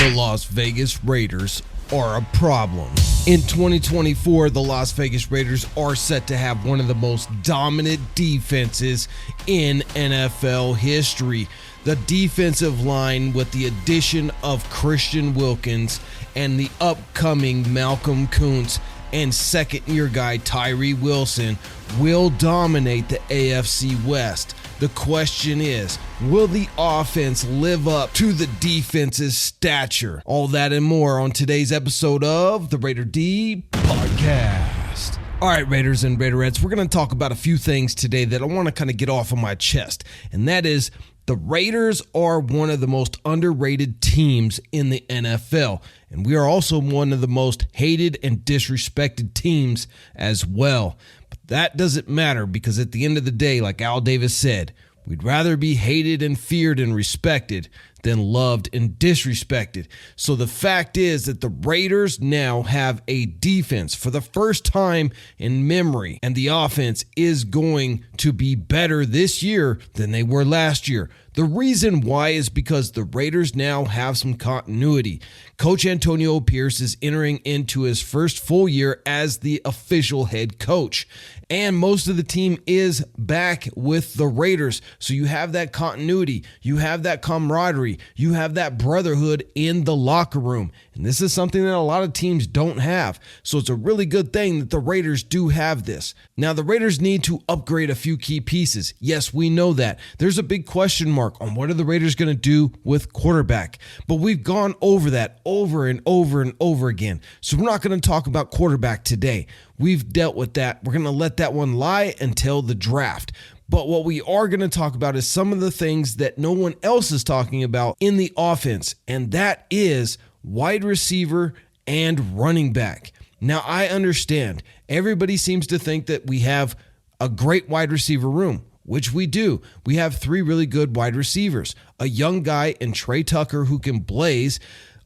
The Las Vegas Raiders are a problem. In 2024, the Las Vegas Raiders are set to have one of the most dominant defenses in NFL history. The defensive line, with the addition of Christian Wilkins and the upcoming Malcolm Kuntz and second-year guy Tyree Wilson, will dominate the AFC West. The question is, will the offense live up to the defense's stature? All that and more on today's episode of the Raider D Podcast. All right, Raiders and Raiderettes, we're going to talk about a few things today that I want to kind of get off of my chest, and that is the Raiders are one of the most underrated teams in the NFL, and we are also one of the most hated and disrespected teams as well. But that doesn't matter, because at the end of the day, like Al Davis said, we'd rather be hated and feared and respected than loved and disrespected. So the fact is that the Raiders now have a defense for the first time in memory, and the offense is going to be better this year than they were last year. The reason why is because the Raiders now have some continuity. Coach Antonio Pierce is entering into his first full year as the official head coach, and most of the team is back with the Raiders. So you have that continuity, you have that camaraderie, you have that brotherhood in the locker room. And this is something that a lot of teams don't have. So it's a really good thing that the Raiders do have this. Now, the Raiders need to upgrade a few key pieces. Yes, we know that. There's a big question mark on what are the Raiders going to do with quarterback. But we've gone over that over and over and over again. So we're not going to talk about quarterback today. We've dealt with that. We're going to let that one lie until the draft. But what we are going to talk about is some of the things that no one else is talking about in the offense, and that is wide receiver and running back. Now, I understand everybody seems to think that we have a great wide receiver room, which we do. We have three really good wide receivers, a young guy in Trey Tucker who can blaze,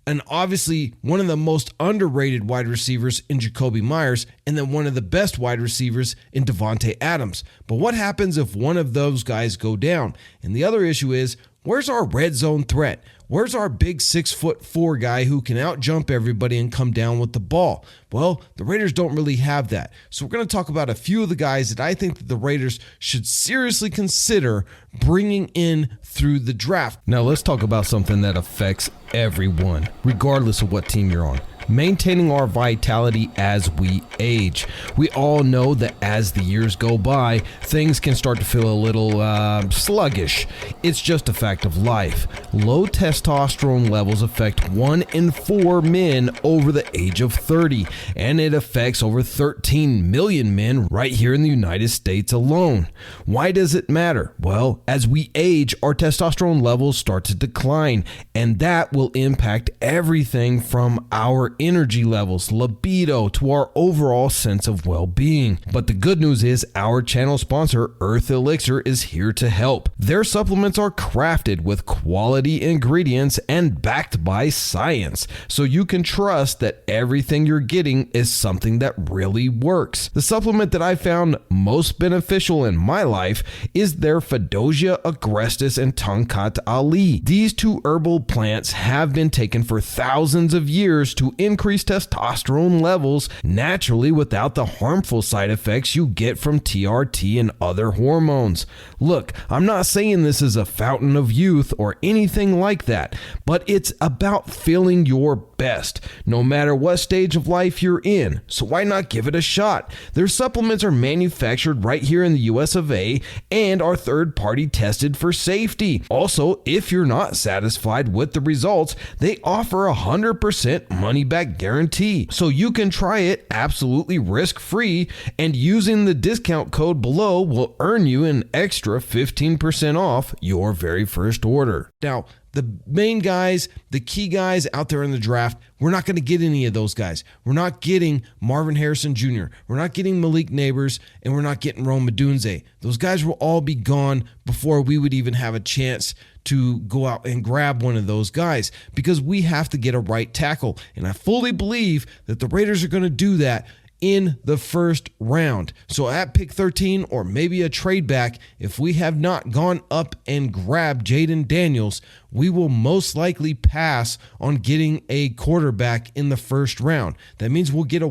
and obviously one of the most underrated wide receivers in Jacoby Myers, and then one of the best wide receivers in Davante Adams. But what happens if one of those guys go down? And the other issue is, where's our red zone threat? Where's our big 6'4" guy who can out-jump everybody and come down with the ball? Well, the Raiders don't really have that. So we're going to talk about a few of the guys that I think that the Raiders should seriously consider bringing in through the draft. Now let's talk about something that affects everyone, regardless of what team you're on. Maintaining our vitality as we age. We all know that as the years go by, things can start to feel a little sluggish. It's just a fact of life. Low testosterone levels affect 1 in 4 men over the age of 30, and it affects over 13 million men right here in the United States alone. Why does it matter? Well, as we age, our testosterone levels start to decline, and that will impact everything from our energy levels, libido, to our overall sense of well-being. But the good news is our channel sponsor, Earth Elixir, is here to help. Their supplements are crafted with quality ingredients and backed by science, so you can trust that everything you're getting is something that really works. The supplement that I found most beneficial in my life is their Fedosia agrestis and Tongkat Ali. These two herbal plants have been taken for thousands of years to increase testosterone levels naturally without the harmful side effects you get from TRT and other hormones. Look, I'm not saying this is a fountain of youth or anything like that, but it's about feeling your best, no matter what stage of life you're in. So why not give it a shot? Their supplements are manufactured right here in the US of A and are third-party tested for safety. Also, if you're not satisfied with the results, they offer a 100% money-back guarantee. So you can try it absolutely risk-free, and using the discount code below will earn you an extra 15% off your very first order. Now, the main guys, the key guys out there in the draft, we're not going to get any of those guys. We're not getting Marvin Harrison Jr. We're not getting Malik Neighbors, and we're not getting Rome Odunze. Those guys will all be gone before we would even have a chance to go out and grab one of those guys, because we have to get a right tackle. And I fully believe that the Raiders are going to do that in the first round. So at pick 13 or maybe a trade back, if we have not gone up and grabbed Jaden Daniels, we will most likely pass on getting a quarterback in the first round. That means we'll get a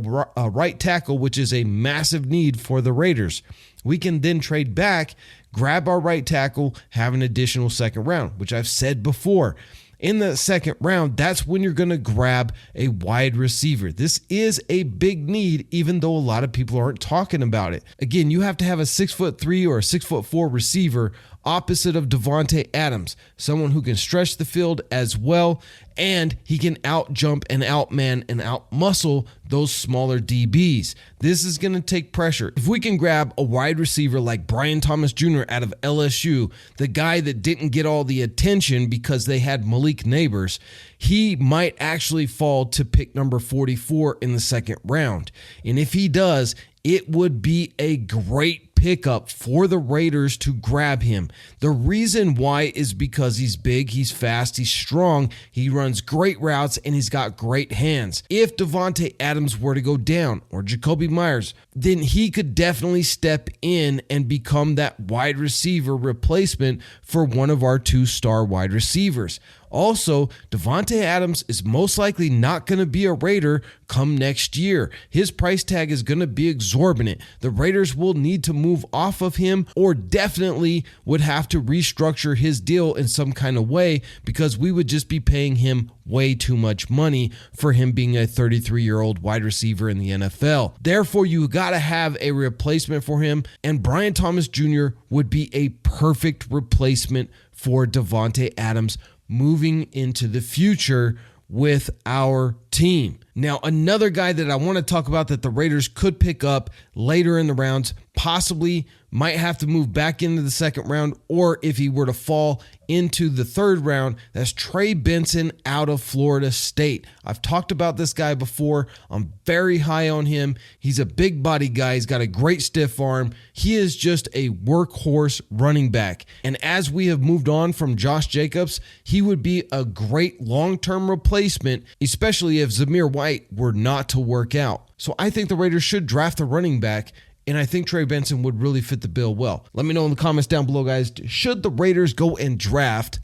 right tackle, which is a massive need for the Raiders. We can then trade back, grab our right tackle, have an additional second round, which I've said before. In the second round, that's when you're going to grab a wide receiver. This is a big need, even though a lot of people aren't talking about it. Again, you have to have a 6'3" or a 6'4" receiver opposite of Davante Adams, someone who can stretch the field as well, and he can out-jump and out-man and out-muscle those smaller DBs. This is going to take pressure. If we can grab a wide receiver like Brian Thomas Jr. out of LSU, the guy that didn't get all the attention because they had Malik Neighbors, he might actually fall to pick number 44 in the second round. And if he does, it would be a great pickup for the Raiders to grab him. The reason why is because he's big, he's fast, he's strong, he runs great routes, and he's got great hands. If Davante Adams were to go down, or Jacoby Myers, then he could definitely step in and become that wide receiver replacement for one of our 2-star wide receivers. Also, Davante Adams is most likely not going to be a Raider come next year. His price tag is going to be exorbitant. The Raiders will need to move off of him, or definitely would have to restructure his deal in some kind of way, because we would just be paying him way too much money for him being a 33-year-old wide receiver in the NFL. Therefore, you got to have a replacement for him, and Brian Thomas Jr. would be a perfect replacement for Davante Adams moving into the future with our team. Now, another guy that I want to talk about that the Raiders could pick up later in the rounds, possibly might have to move back into the second round, or if he were to fall into the third round, that's Trey Benson out of Florida State. I've talked about this guy before. I'm very high on him. He's a big body guy. He's got a great stiff arm. He is just a workhorse running back. And as we have moved on from Josh Jacobs, he would be a great long-term replacement, especially if Zamir White were not to work out. So I think the Raiders should draft a running back, and I think Trey Benson would really fit the bill well. Let me know in the comments down below, guys. Should the Raiders go and draft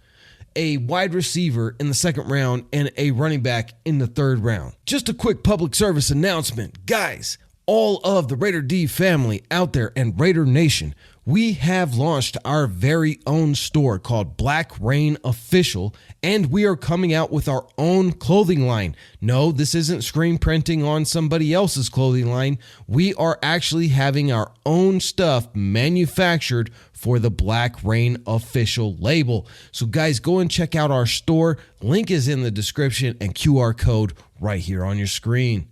a wide receiver in the second round and a running back in the third round? Just a quick public service announcement. Guys, all of the Raider D family out there and Raider Nation, we have launched our very own store called Black Rain Official, and we are coming out with our own clothing line. No, this isn't screen printing on somebody else's clothing line. We are actually having our own stuff manufactured for the Black Rain Official label. So guys, go and check out our store. Link is in the description and QR code right here on your screen.